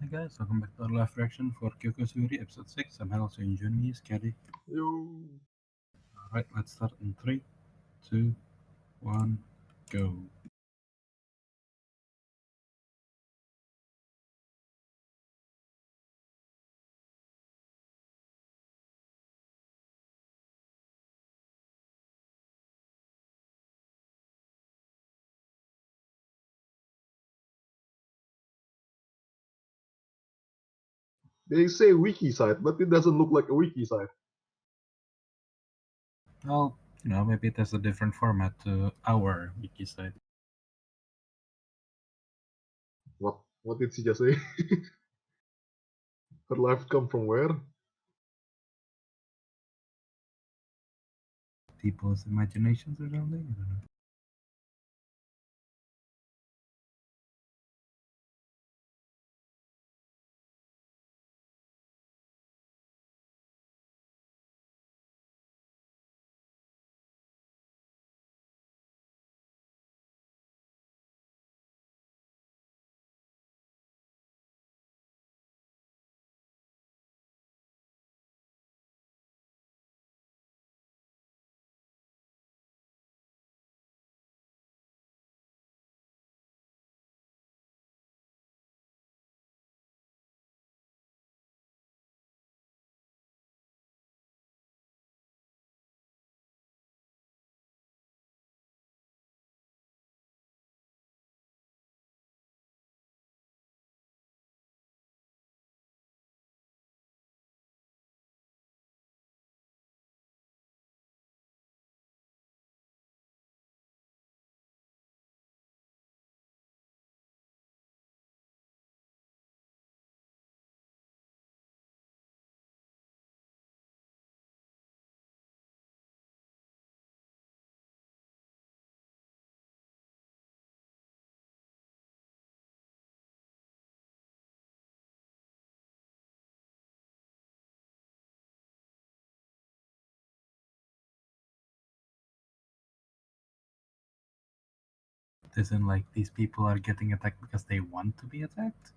Hi guys, welcome back to our live reaction for Kyokou Suiri episode 6. I'm also in Johnny, Scary. Yo. Alright, let's start in 3, 2, 1, go. They say wiki site, but it doesn't look like a wiki site. Well, maybe it has a different format to our wiki site. What did she just say? Her life come from where? People's imaginations or something? I don't know. Isn't like these people are getting attacked because they want to be attacked?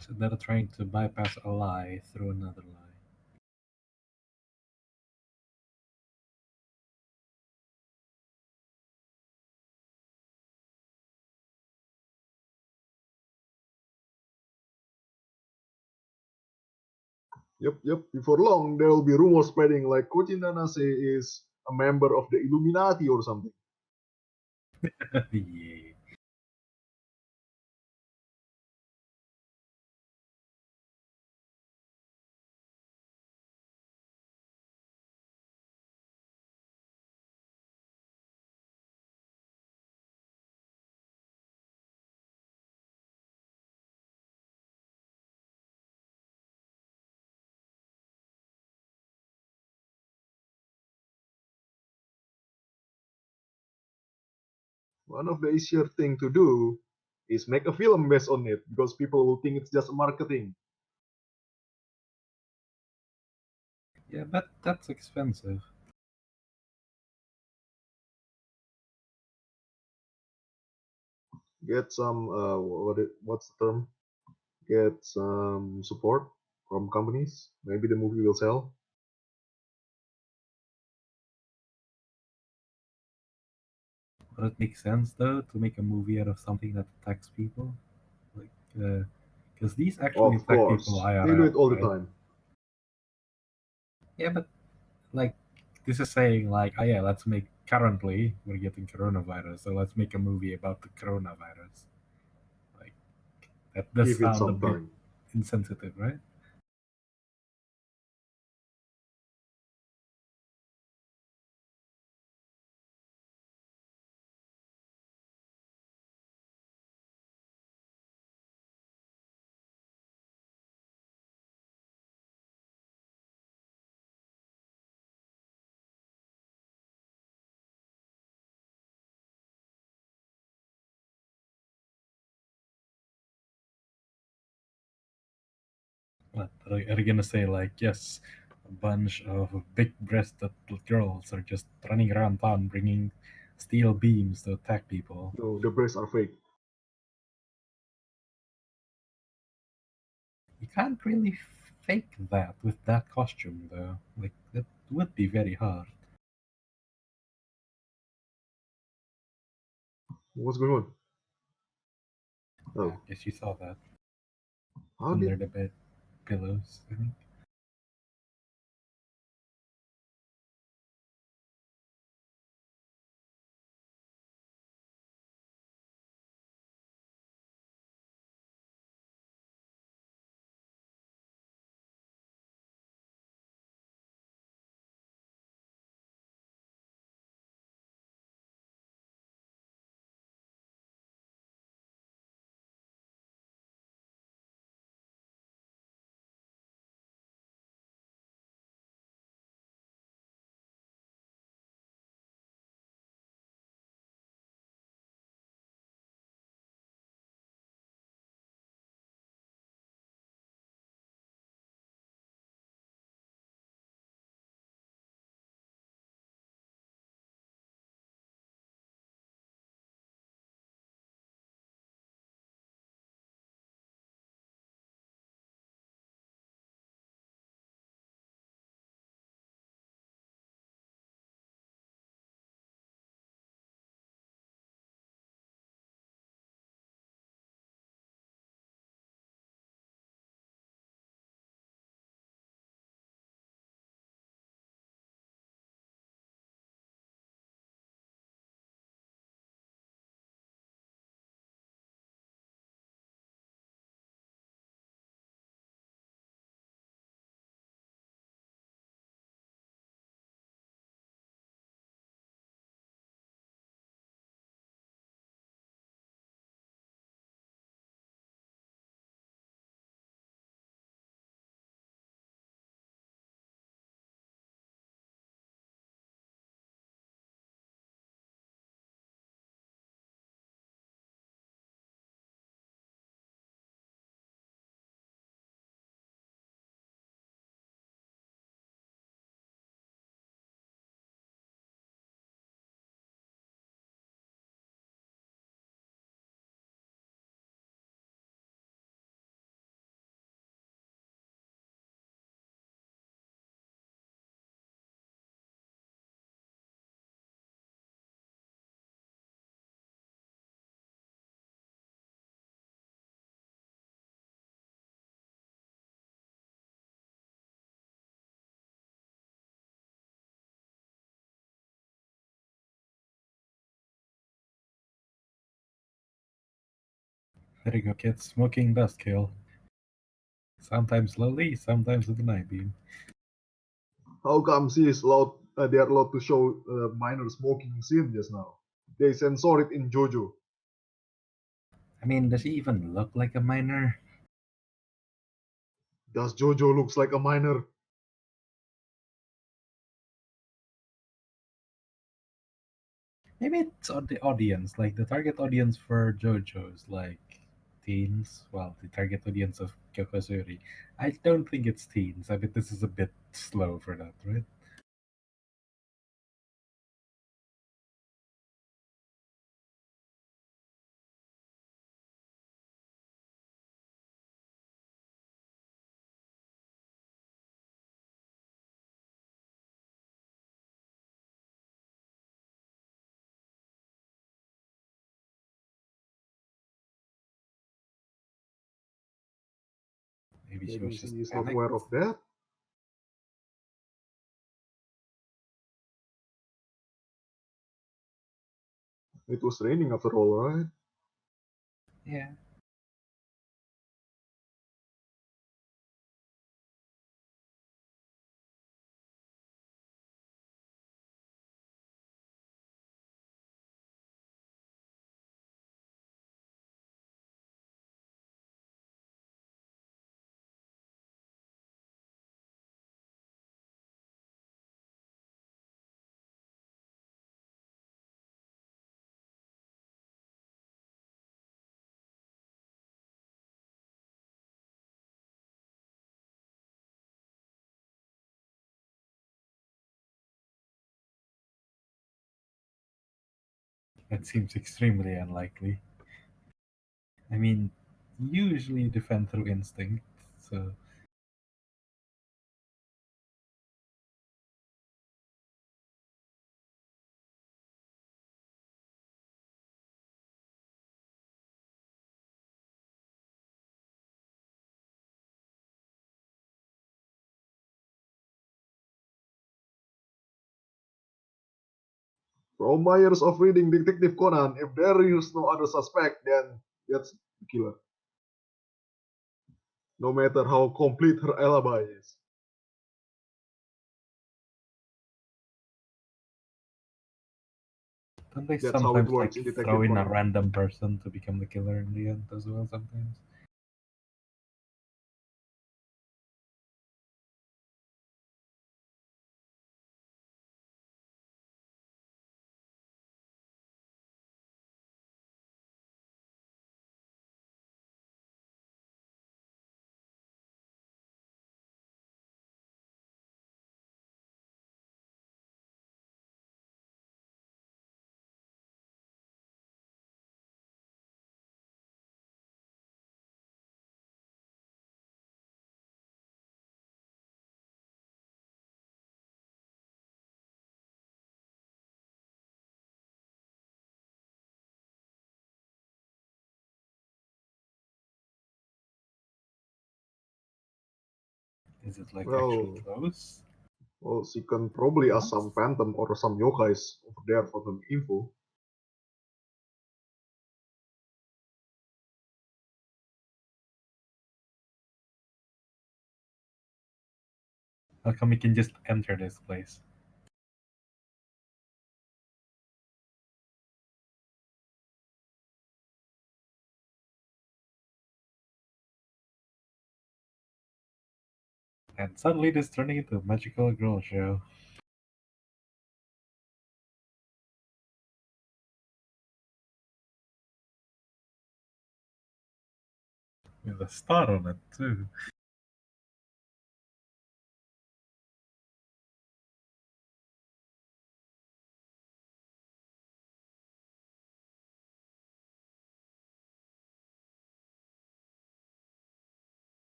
So they're trying to bypass a lie through another lie. Yep. Before long, there will be rumors spreading like Koji Nanase is a member of the Illuminati or something. Yeah. One of the easier thing to do is make a film based on it because people will think it's just marketing. Yeah, but that's expensive. get some what's the term? Get some support from companies. Maybe the movie will sell. Would it make sense though to make a movie out of something that attacks people? Like, because these actually Of attack people course, they do IRL, it all the right? time. Yeah, but like, this is saying like, oh yeah, let's make currently we're getting coronavirus, so let's make a movie about the coronavirus. Like, that does Give it sound a some bit time. insensitive, right? But are you gonna say like, yes, a bunch of big-breasted girls are just running around town bringing steel beams to attack people? No, the breasts are fake. You can't really fake that with that costume, though. Like, that would be very hard. What's going on? Yeah, Oh, I guess you saw that how did? under the bed pillows, I think. There you go, kids. Smoking does kill. Sometimes slowly, sometimes with an eye beam. How come she is allowed? They are allowed to show minor smoking scene just now. They censor it in JoJo. I mean, does he even look like a miner? Does JoJo looks like a minor? Maybe it's on the audience. Like, the target audience for JoJo's, like, teens. Well, the target audience of Kyokou Suiri. I don't think it's teens. I bet this is a bit slow for that, right? Maybe she Maybe was she just is not panicked. aware of that. It was raining after all, right? Yeah. That seems extremely unlikely. I mean, usually defend through instinct, so From my years of reading Detective Conan, if there is no other suspect, then that's the killer. No matter how complete her alibi is. don't they That's how it sometimes works like in throw Detective in a Conan. random person to become the killer in the end as well sometimes? Is it like actually Well, close? well, she can probably ask Not? some phantom or some yokais over there for some info. How come we can just enter this place and suddenly this turning into a magical girl show with a star on it too?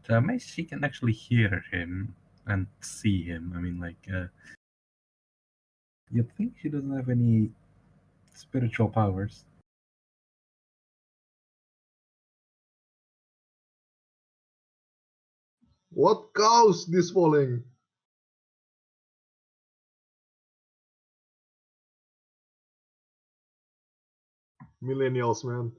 Maybe she can actually hear him and see him. I mean, like, you'd think she doesn't have any spiritual powers. What caused this falling? Millennials, man.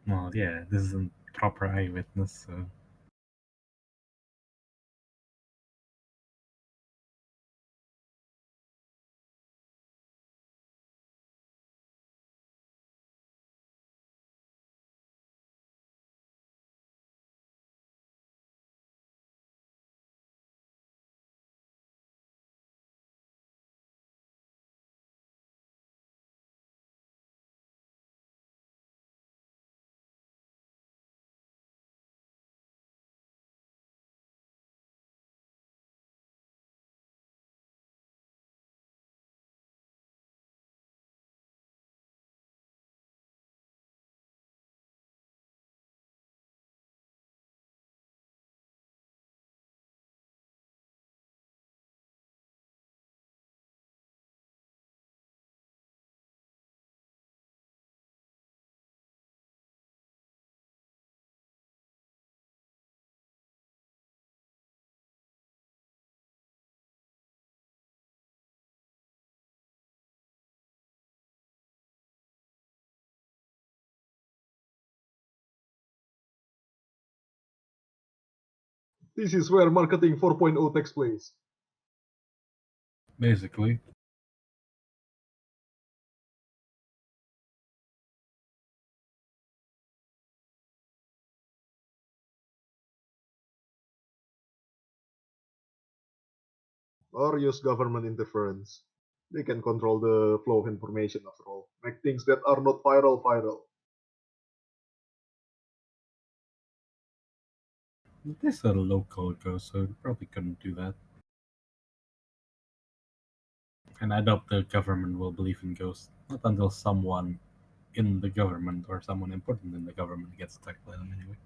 Well, yeah, this isn't proper eyewitness, so This is where marketing 4.0 takes place. basically, Or use government interference. They can control the flow of information after all. Make things that are not viral viral. this is a local ghost, so they probably couldn't do that. And I doubt the government will believe in ghosts, not until someone in the government or someone important in the government gets attacked by them anyway.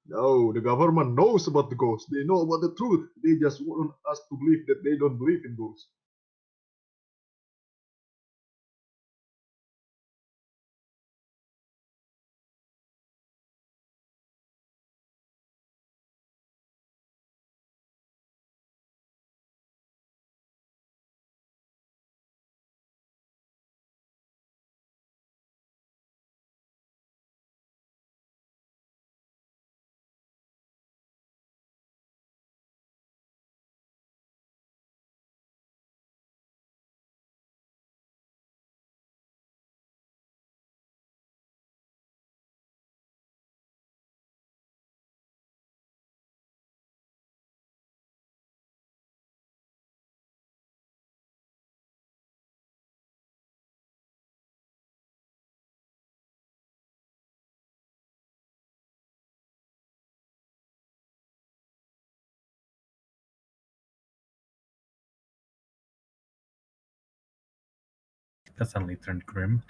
No, the government knows about the ghosts. They know about the truth. They just want us to believe that they don't believe in ghosts. That suddenly turned grim.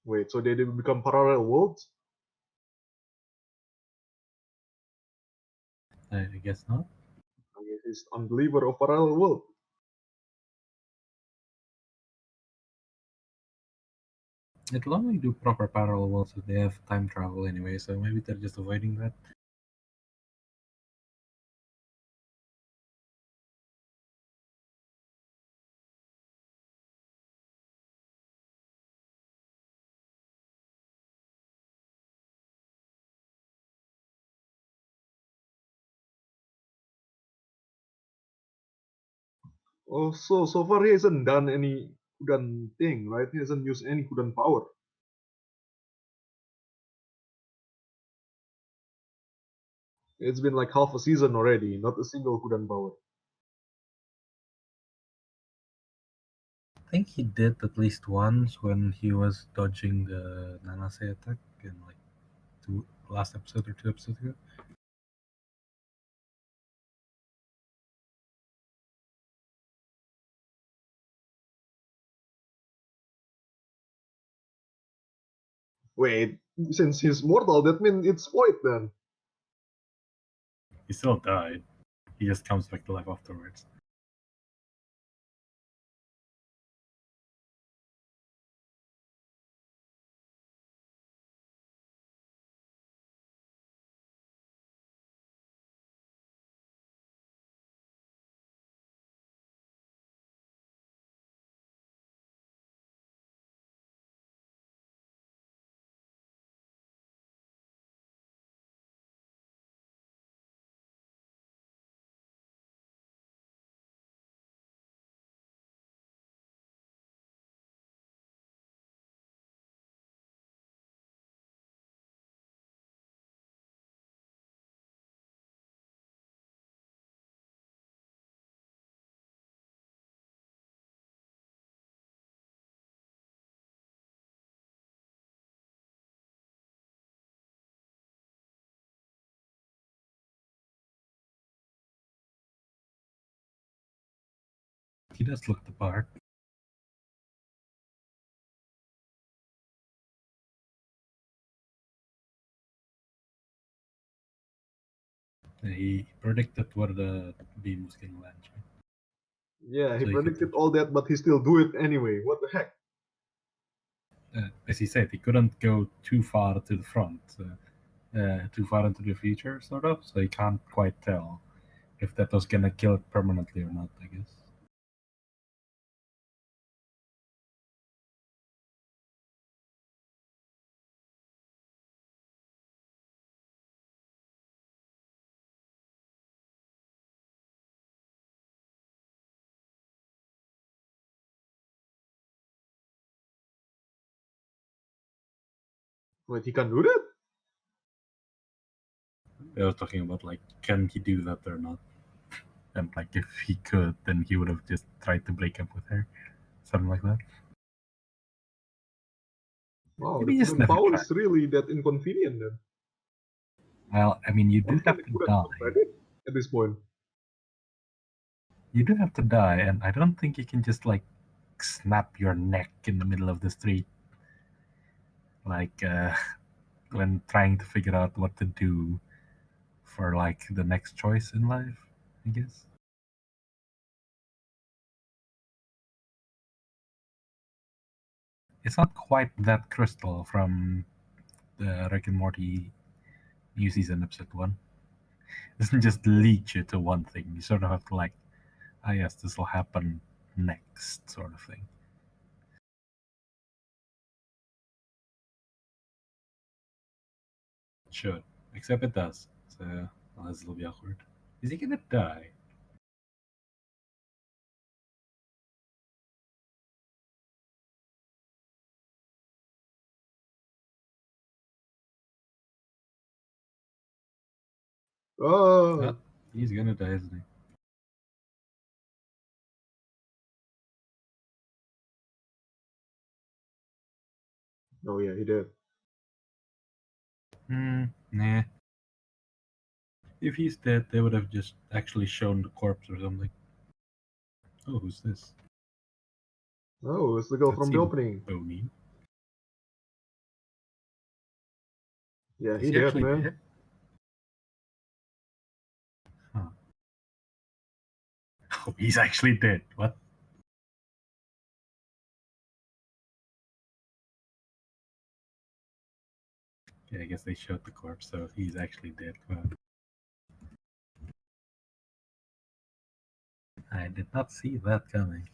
Wait, so they become parallel worlds? I guess not. I guess it's unbeliever of parallel world. It'll only do proper parallel worlds if they have time travel anyway, so maybe they're just avoiding that. Also, so far he hasn't done any Kudan thing, right? He hasn't used any Kudan power. It's been like half a season already, not a single Kudan power. I think he did at least once when he was dodging the Nanase attack in like last episode or 2 episodes ago. Wait, since he's mortal, that means it's void then. He still died. He just comes back to life afterwards. He does look the part. He predicted where the beam was going to land, right? Yeah, he So he could predicted touch all that, but he still do it anyway. What the heck? it. As he said, he couldn't go too far to the front, too far into the future, sort of. So he can't quite tell if that was gonna kill it permanently or not. I guess. Wait, he can do that? They were talking about like, can he do that or not? And like, if he could, then he would have just tried to break up with her, something like that. Wow, the Maybe just current never power tried. is really that inconvenient then. Well, I mean, you do What can have they to put as die. credit at this point? You do have to die, and I don't think you can just like snap your neck in the middle of the street, like when trying to figure out what to do for like the next choice in life. I guess it's not quite that crystal from the Rick and Morty new season episode one. It doesn't just lead you to one thing. You sort of have to like, ah, yes, this will happen next, sort of thing. Sure, except it does. So well, this will be awkward. Is he gonna die? Oh, Oh, he's gonna die, isn't he? oh yeah, he did. Nah. If he's dead, they would have just actually shown the corpse or something. Oh, who's this? Oh, it's the girl That from the seemed opening. bony. Yeah, Is he he dead, actually man. dead? Huh. Oh, he's actually dead. What? Yeah, I guess they showed the corpse, so he's actually dead. Well, I did not see that coming.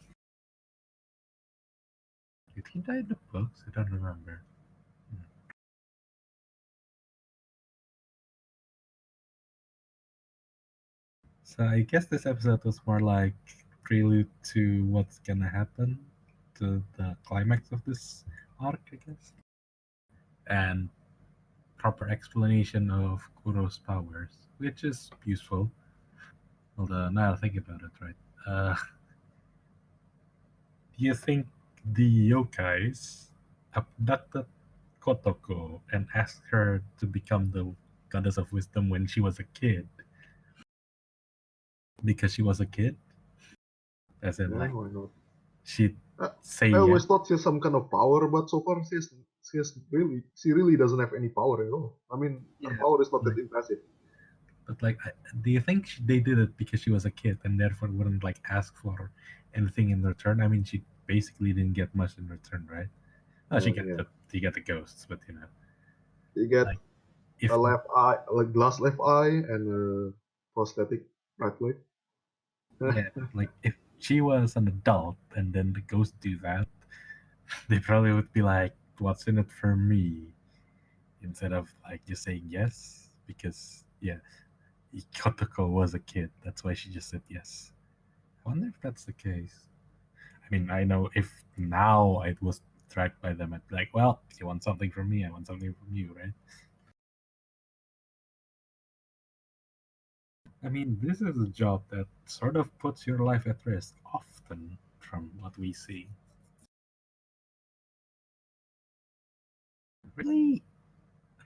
Did he die in the books? I don't remember. Hmm. So I guess this episode was more like prelude to what's gonna happen to the climax of this arc, I guess, and proper explanation of Kuro's powers, which is useful. Although now I think about it, right? Do you think the yokais abducted Kotoko and asked her to become the goddess of wisdom when she was a kid? Because she was a kid? As in, Yeah, like, why not? she'd Uh, say I yes? always thought she has some kind of power, but so far she really doesn't have any power at all. I mean, her Yeah. power is not that Like, impressive. but, like, do you think they did it because she was a kid and therefore wouldn't, like, ask for anything in return? I mean, she basically didn't get much in return, right? Oh, Yeah, she got the ghosts, but, you get like, a if left eye, like glass left eye, and a prosthetic right leg. yeah, like if she was an adult and then the ghosts do that, they probably would be like, "What's in it for me?" Instead of like just saying yes, because yeah, Kotoko was a kid. That's why she just said yes. I wonder if that's the case. I mean, I know if now I was tracked by them, I'd be like, "Well, if you want something from me, I want something from you, right?" I mean, this is a job that sort of puts your life at risk often, from what we see. Really,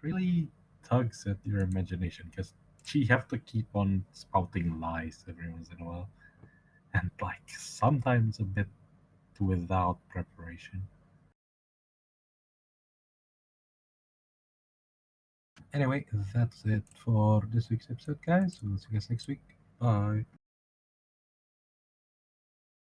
really tugs at your imagination because she have to keep on spouting lies every once in a while and like sometimes a bit without preparation. Anyway, that's it for this week's episode, guys. We'll see you guys next week. Bye.